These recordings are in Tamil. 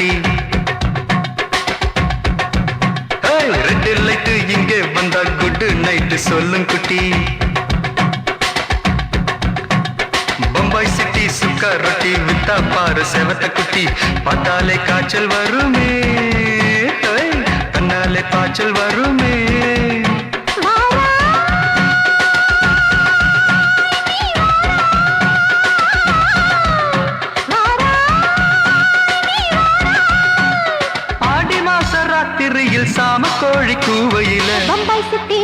குட்டி ரெட் லைட் இங்கே வந்தா குட் நைட் சொல்லும் குட்டி பம்பாய் சிட்டி சுக்கா ரொட்டி வித்தா பாரு செவத்த குட்டி பார்த்தாலே காய்ச்சல் வருமே தன்னாலே காய்ச்சல் வருமே சாம கோழி கூவையில பம்பாய் சிட்டி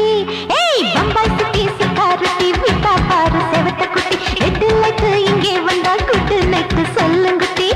பம்பாய் சிட்டி சிக்காரட்டி விட்டா பாரு செவத்த குட்டி ரெட் லைட் இங்கே வந்தா குட் நைட் சொல்லுங்குட்டி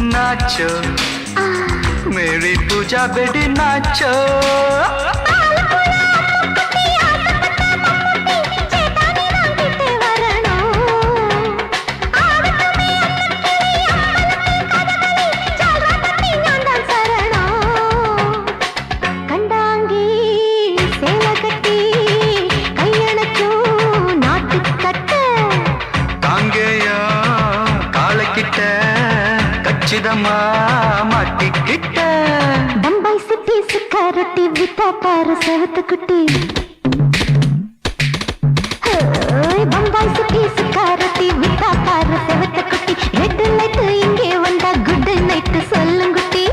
नाचो मेरी पूजा बेटी नाचो மாட்டிக்கிட்ட பம்பாய் சிட்டி சிக்காரட்டி விட்டா பாரு செவத்த குட்டி பம்பாய் சிட்டி சிக்காரட்டி விட்டா பாரு செவத்த குட்டி ரெட் லைட் இங்கே வந்தா குட் நைட் சொல்லுங்குட்டி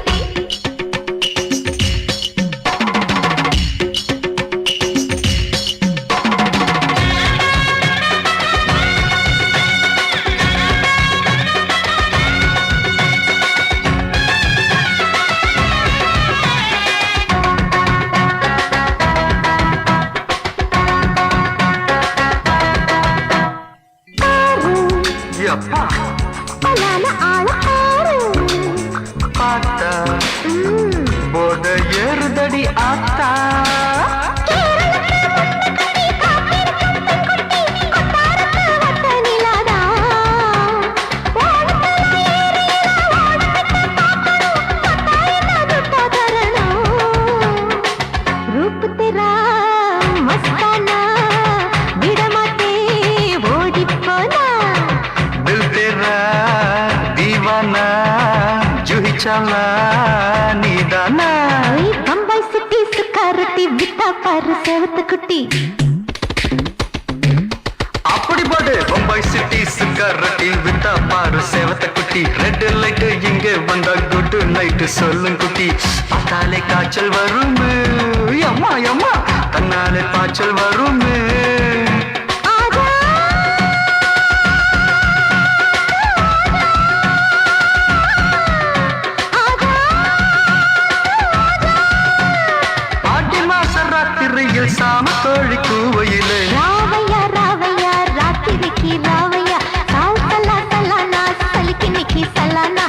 பார்த்தா போத ஏறுதடி ஆத்தா रूप तेरा मस्ताना विडमाते ओडी पोना दिल तेरा दीवाना जूही चला नीदाना बम्बई सिटी सिकारटी विता पार सेवत कुटी அப்படி போடு பம்பாய் சிட்டி சிக்காரட்டி வித்தா பாரு சேவத்த குட்டி ரெட் லைட் இங்கே வந்தா குட் நைட் சொல்லும் குட்டி பார்த்தாலே காய்ச்சல் வருமே அம்மா அம்மா தன்னாலே பாய்ச்சல் வருமே ஆடி மாச ராத்திரியில் சாம கோழி கூவையிலே ராவையா ராவையா ராத்திரிக்கு ராவையா சால் சலா சலானா சலிக்கு நிக்கி சலானா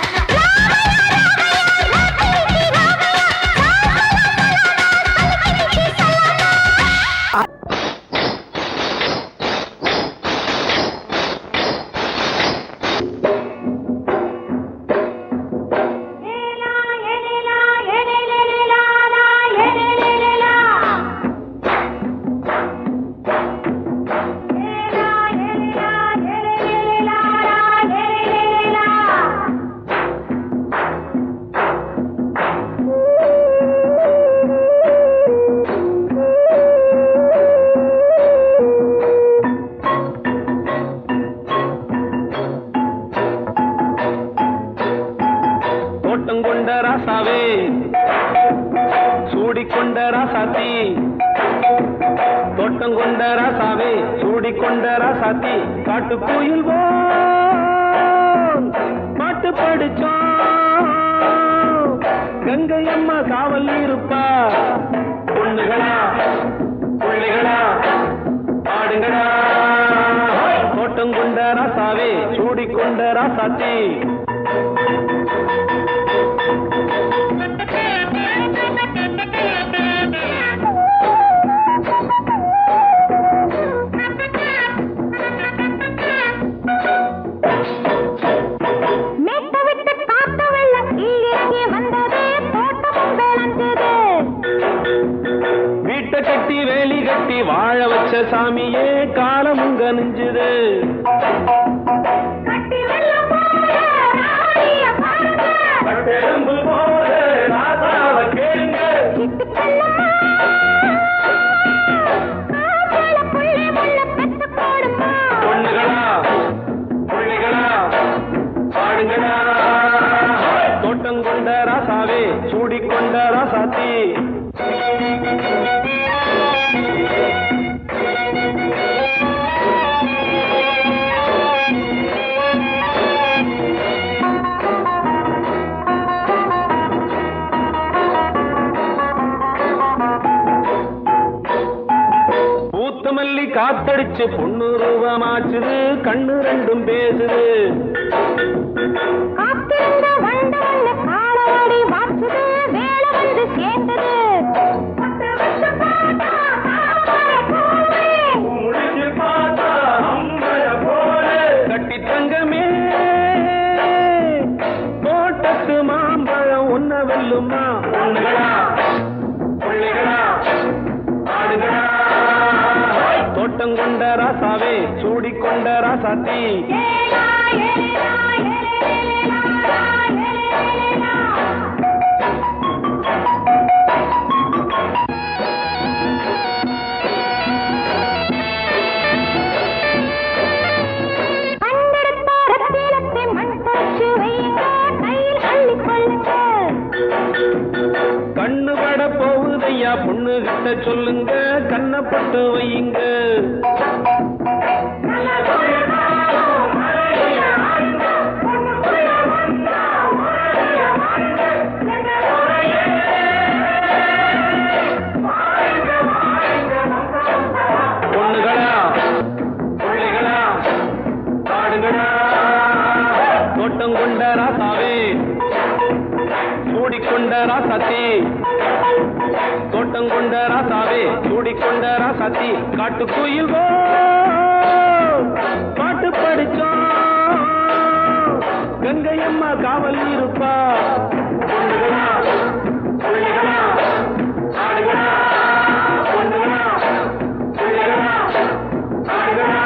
ராசாவே சூடிக்கொண்ட ராசாத்தி தோட்டம் கொண்ட ராசாவே சூடிக்கொண்ட ராசாத்தி காட்டு கோயில் பாட்டு படிச்சோம் கங்கை அம்மா காவல் இருப்பா பொண்ணுகளா பிள்ளைகளா ஆடுங்களா தோட்டம் கொண்ட ராசாவே சூடிக்கொண்ட ராசாத்தி கட்டி வேலி கட்டி வாழ வச்ச சாமியே காலமுங்க நெஞ்சுது. கட்டெரும்பு போல ராசாவ கேளுங்க. பொண்ணுகளா புள்ளிகளா பாடுங்களா. தோட்டம் கொண்ட ராசாவே சூடிக்கொண்ட ராசாத்தி. பூத்தமல்லி காத்தடிச்சு பொண்ணு ரூபமாச்சுது. கண்ணு ரெண்டும் பேசுது. கட்டி தங்கமே தோட்டத்து மாம்பழம் ஒன்ன வெல்லுமா. பொண்ணுகளா புள்ளிகளா ஆடுகளா. தோட்டம் கொண்ட ராசாவே சூடிக்கொண்ட ராசாத்தி. கண்ணு பட போகுதையா பொண்ணு கிட்ட சொல்லுங்க. கண்ணப்பட்டு வையுங்க. பொண்ணுகளா புள்ளிகளா பாடுங்களா. தோட்டம் கொண்ட ராசாவே சூடிக்கொண்ட ராசாத்தி. தோட்டம் கொண்ட ராசாவே சூடிக்கொண்ட ராசாத்தி. காட்டுக்குயில் பாட்டு படிச்சோம். கங்கையம்மா காவல் இருப்பா. பொண்ணுகளா புள்ளிகளா ஆடுகளா. பொண்ணுகளா புள்ளிகளா ஆடுகளா.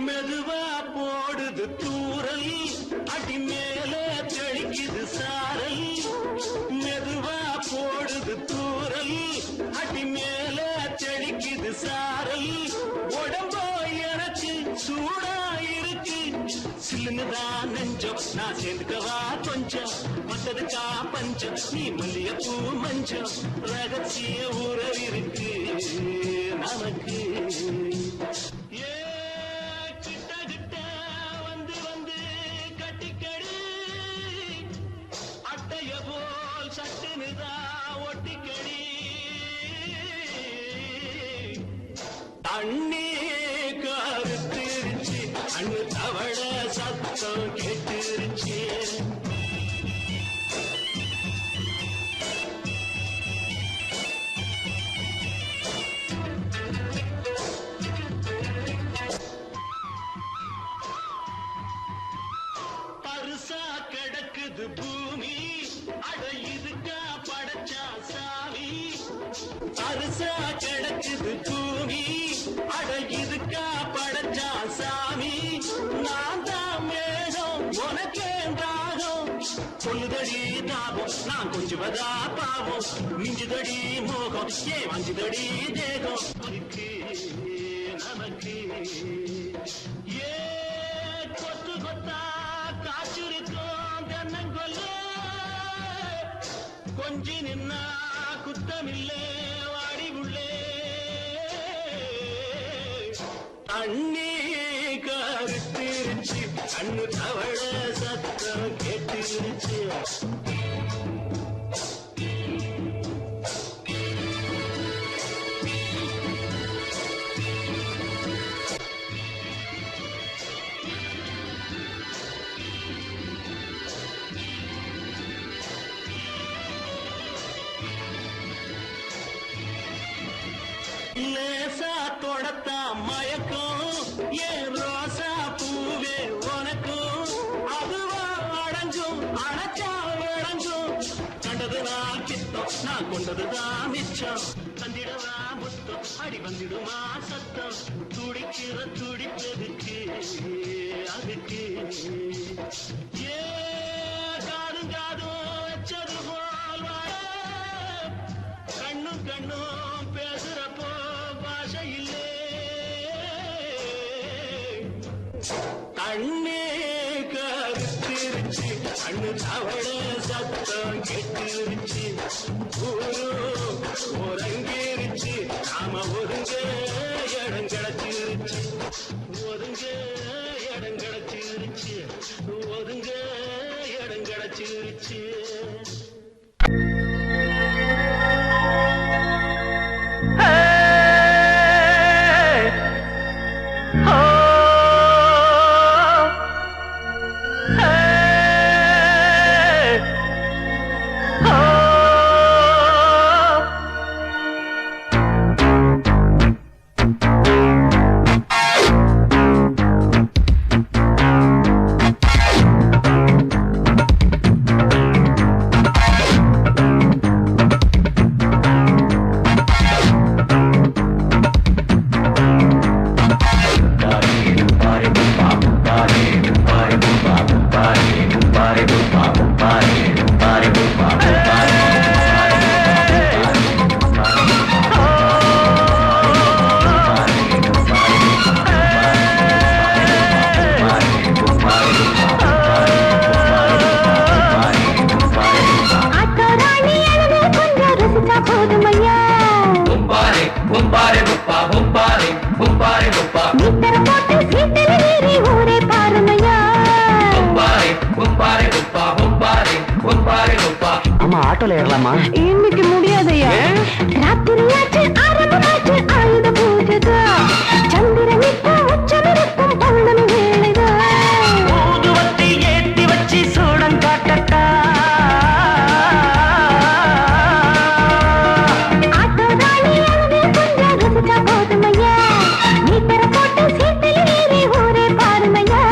மெதுவா போடுது தூரல். அடி மேல தெளிக்குது சாரல். மெதுவா போடுது தூரல். அடி மேல தெளிக்குது சாரல். உடம்போ எனக்கு சூடா இருக்கு. சில்லுங்கதான் நெஞ்சம் நான் சேர்ந்துக்கவா கொஞ்சம். மத்ததுக்கா பஞ்சம் நீ மல்லியப்பூ மஞ்சம். ரகசிய உறவிருக்கு நமக்கு. அண்ணே கருத்திருச்சு அண்ணு தவள சத்தம் கேட்டுருச்சு. அரிசா கிடக்குது பூமி அட இதுக்கா படைச்சா சாமி நான் தான் மேகம் உனக்கே தாகம் சொல்லுதடி தாபம் நான் கொஞ்சுவதா பாவம் மிஞ்சுதடி மோகம் ஏன் வஞ்சுதடி தேகம் நமக்கு ஏ கொத்து கொத்தா காய்ச்சிருக்கோம் தென்னங்கொல்ல கொஞ்சி நின்னா குத்தமில்லே வாடி உள்ளே அண்ணே கருத்திருச்சு கண்ணு தவழ சத்தம் கேட்டுருச்சு லேசா தொடத்தா மயக்கம் ஏன் ரோசா பூவே உனக்கும் அதுவா அடைஞ்சும் அடைச்சா விளைஞ்சும் கண்டது நான் கித்தம் நான் கொண்டதுதான் மிச்சம் தந்திடவா முத்தம் அடி வந்திடுமா சத்தம் துடிக்கிற துடிப்பதுக்கு அதுக்கு ஏ காதும் காதும் வச்சது போல் வாழ கண்ணும் கண்ணும் பேசுறப்போ பாஷை இல்லே கண்ணே கருத்திருச்சு கண்ணு தவள சத்தம் கெட்டுருச்சு ஊரு ஒரங்கிருச்சு நாம ஒருங்க இடம் கிடைச்சிருச்சு ஒருங்க இடம் கிடைச்சிருச்சு ஒருங்க இடம் கிடைச்சிருச்சு ஆட்டோல ஏறலாமா? இன்னைக்கு முடியாதையா ராத்திரியாச்சு ஆரம்பமாச்சு ஆயுத பூஜைதா சந்திரனிக்கு உச்சமிருக்கும் பௌர்ணமி வேளைதா ஊதுவத்தி ஏத்தி வச்சு சூடம் காட்டட்டா ஆட்டோ ராணி அழுது கொஞ்சம் ருசிச்சா போதுமையா நீ பெற போட்டு சீட்டில் ஏறி ஊரே பாருமையா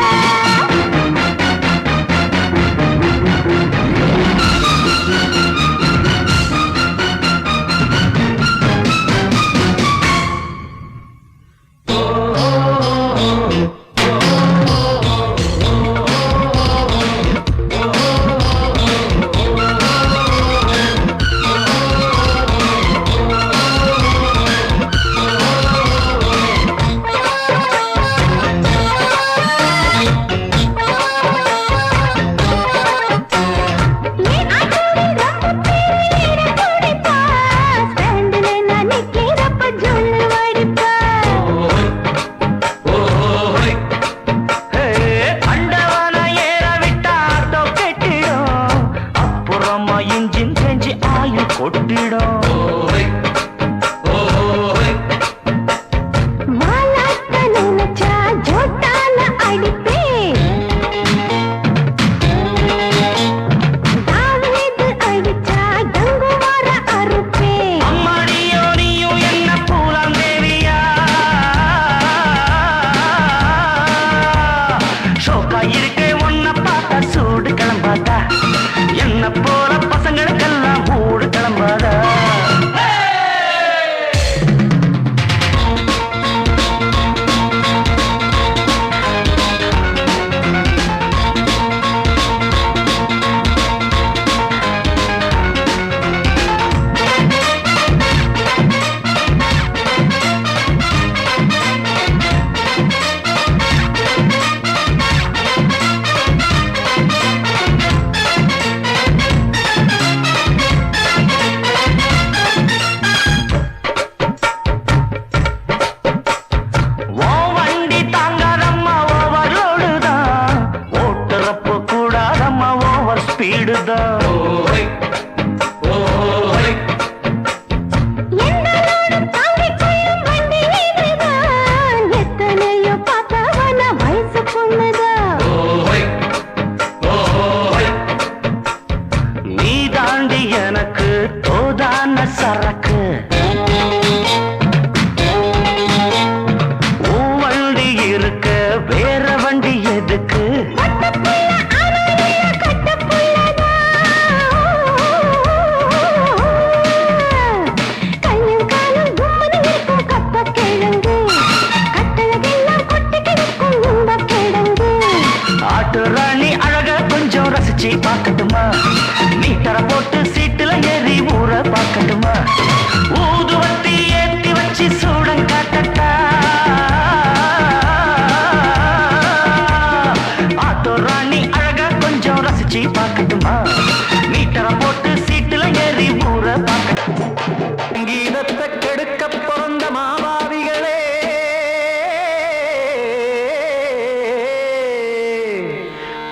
கெடுக்க பிறந்த மாவாதிகளே,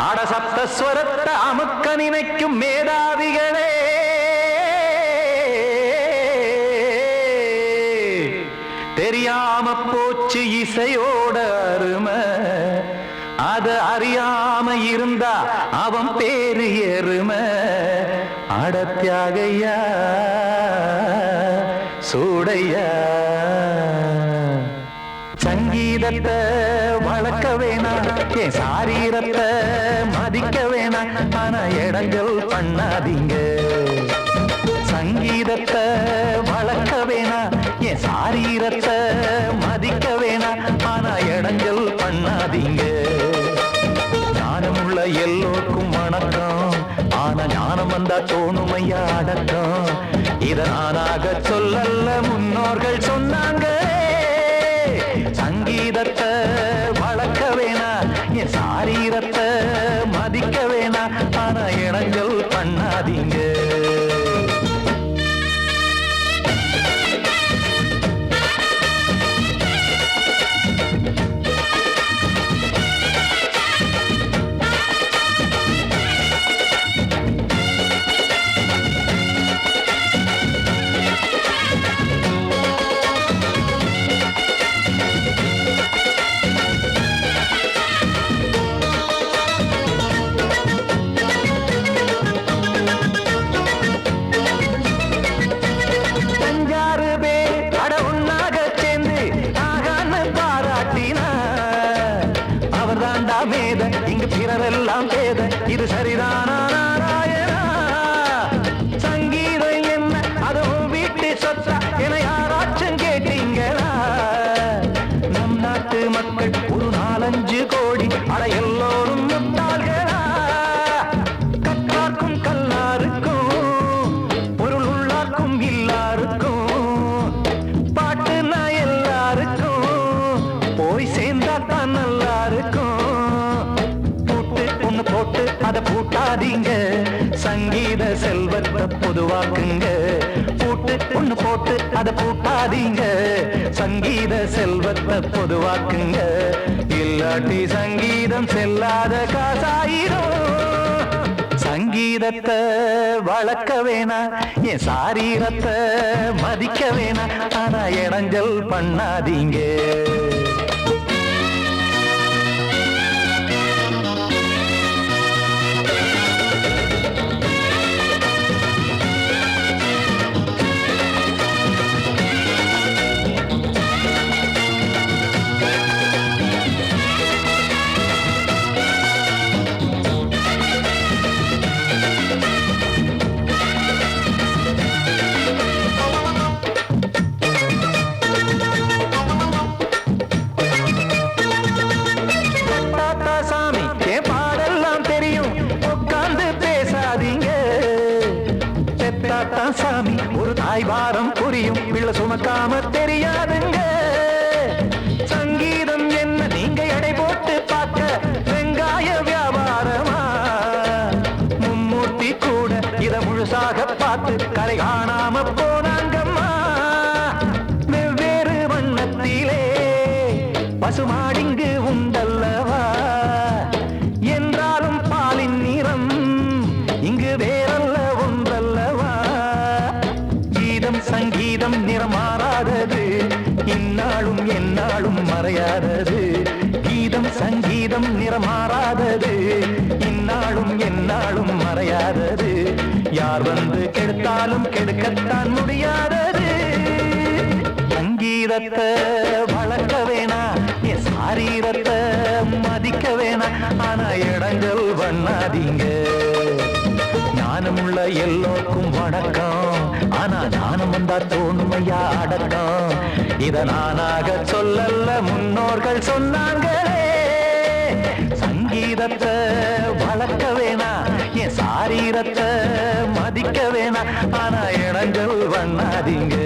அடசப்தஸ்வரத்தை அமுக்க நினைக்கும் மேதாவிகளே, தெரியாம போச்சு இசையோட அருமை, அது அறியாம இருந்தா அவன் பேரு எருமை. அடத்தியாகையா சூடையா, சங்கீதத்தை வளர்க்க வேணாம், என் சாரீரத்தை மதிக்க வேணாம், ஆனா இடங்கள் பண்ணாதீங்க. சங்கீதத்தை வளர்க்க வேணாம், என் சாரீரத்தை மதிக்க வேணாம், ஆனா இடங்கள் பண்ணாதீங்க. ஞானமுள்ள எல்லோருக்கும் வணக்கம், ஆனா ஞானம் வந்தா தோணுமையா அடக்கம். இத நானாக சொல்லல்ல, முன்னோர்கள் சொன்னாங்க. சங்கீதத்தை வளர்க்க வேணா, என் சாரீரத்தை மதிக்க வேணா, ஆனா இடங்கள் பண்ணாதீங்க. இங்கு பிறரெல்லாம் பேத, இது சரிதானா நாராயணா? சங்கீதம் என்ன அதுவும் வீட்டு சொத்தா என யாராச்சும் கேட்டீங்களா? நம் நாட்டு மக்கள் ஒரு 4-5 கோடி, அட எல்லோரும் முட்டாள்களா? கற்றார்க்கும் கல்லாருக்கும் பொருள் உள்ளார்க்கும் இல்லாருக்கும் பாட்டுனா எல்லாருக்கும் போய் சேர்ந்தா தான் நல்லா இருக்கும். போட்டு அதை பூட்டாதீங்க, சங்கீத செல்வத்தை பொதுவாக்குங்க. பூட்டு ஒண்ணு போட்டு அதை பூட்டாதீங்க, சங்கீத செல்வத்தை பொதுவாக்குங்க. இல்லாட்டி சங்கீதம் செல்லாத காசாயிரும். சங்கீதத்தை வளர்க்க வேணா, என் சாரீரத்தை மதிக்க வேணா, ஆனா இடைஞ்சல் பண்ணாதீங்க. சாமி ஒரு தாய் வாரம் புரியும், பிள்ளை சுமக்காம தெரியாதுங்க. சங்கீதம் என்ன நீங்க எடை போட்டு பார்க்க வெங்காய வியாபாரமா? மும்மூர்த்தி கூட இத முழுசாக பார்த்து கரை காணாம போனாங்கம்மா. வெவ்வேறு வண்ணத்திலே பசுமாடிங்கு உண்டல்லவா, என்றாலும் பாலின் நிறம் இங்கு வேறல்ல ஒன்றல்லவா. சங்கீதம் நிறம் மாறாதது, இந்நாளும் எந்நாளும் மறையாதது. கீதம் சங்கீதம் நிறம் மாறாதது, இந்நாளும் எந்நாளும் மறையாதது. யார் வந்து கெடுத்தாலும் கெடுக்கத்தான் முடியாதது. சங்கீதத்தை வளர்க்க வேணா, என் சாரீரத்தை மதிக்க வேணா, ஆனா இடங்கள் பண்ணாதீங்க. ஞானமுள்ள எல்லோருக்கும் வணக்கம், ஆனா ஞானம் வந்தா தோணுமையா அடக்கம். இத நானாக சொல்லல்ல, முன்னோர்கள் சொன்னாங்களே. சங்கீதத்தை வளர்க்க வேணா, என் சாரீரத்தை மதிக்க வேணா, ஆனா இடங்கள் பண்ணாதீங்க.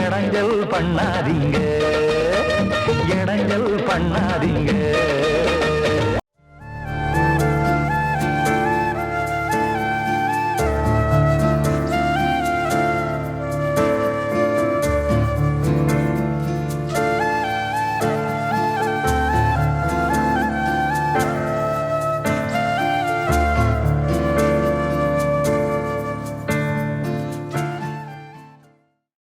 இடங்கள் பண்ணாதீங்க, இடங்கள் பண்ணாதீங்க.